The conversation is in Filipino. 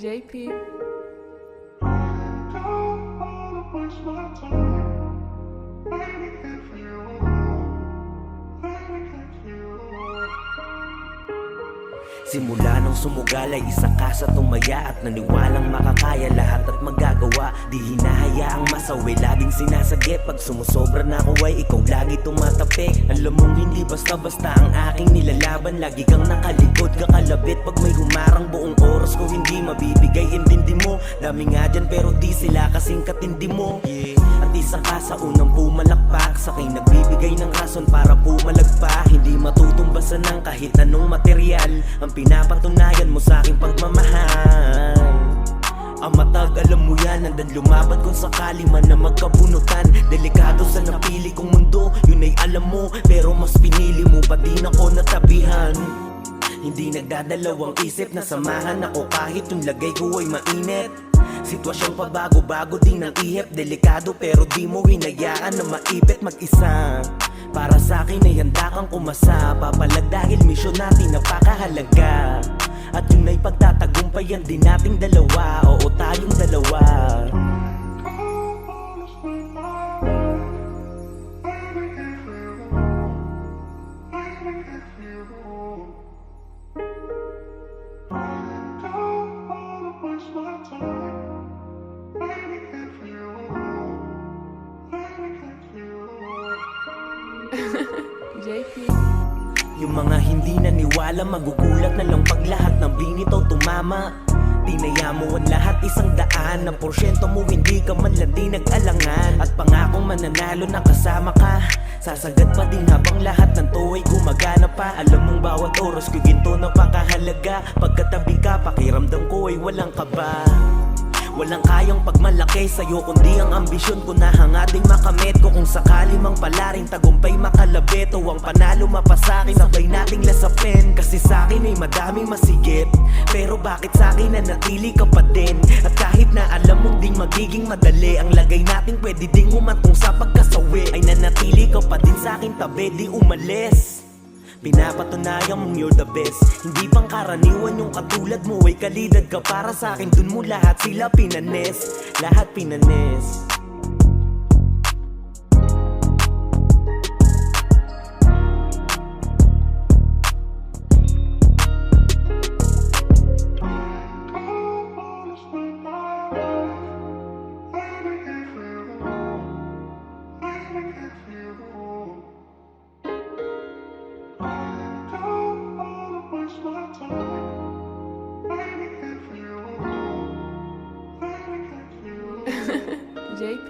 JP. Simula nung sumugal ay isa ka sa tumaya at naniwalang makakaya lahat at magagawa. Di hinahayaang masawi, laging sinasagip. Pag sumusobra na ako ay ikaw lagi tumatapik. Alam mong hindi basta-basta ang aking nilalaban. Lagi kang nakalikod, kakalabit. Pag may humarang buong oras ko hindi mabibigay intindi mo. Dami nga dyan pero di sila kasing katindi mo, At isa ka sa unang pumalakpak, sa aking nagbibigay ng rason para pumalagpa. Hindi matutumbasan ng kahit anong material ang pinapatunayan mo sa aking pagmamahal. Ang matag, alam mo yan, nandan lumaban kung sakali man na magkabunutan. Delikado sa napili kong mundo, yun ay alam mo. Pero mas pinili mo pa din ako natabihan. Hindi nagdadalawang isip na samahan ako kahit yung lagay ko ay mainit. Sitwasyong pabago-bago din ng ihip. Delikado pero di mo hinayaan na maipit mag-isa. Para sa akin ay handa kang umasa. Papalag dahil misyon natin napakahalaga. At yun ay pagtatagumpayan din nating dalawa. Oo, tayong dalawa. JP. Yung mga hindi naniwala, magugulat na lang pag lahat ng binitaw tumama. Tinaya mo ang lahat, 100%. Ng porsyento mo hindi ka man lang di nag-alangan. At pangakong mananalo na kasama ka. Sasagad pa din habang lahat ng to ay gumagana pa. Alam mong bawat oras ko ginto na pakahalaga. Pagkatabi ka, pakiramdam ko ay walang kaba. Walang kayang pagmalaki sa'yo kundi ang ambisyon ko na hangating makamit ko. Kung sakali mang pala rin tagumpay makalabit o ang panalo mapasakin, sabay nating lasapin. Kasi sa'kin ay madaming masigit, pero bakit sa'kin nanatili ka pa din? At kahit na alam mong ding magiging madali, ang lagay natin pwede ding humantong sa pagkasawi, ay nanatili ka pa din sa'kin tabi, di umalis. Pinapatunayan mong you're the best. Hindi pang karaniwan yung katulad mo ay kalidad ka para sa akin. Dun mo lahat sila pinanes, lahat pinanes. JP.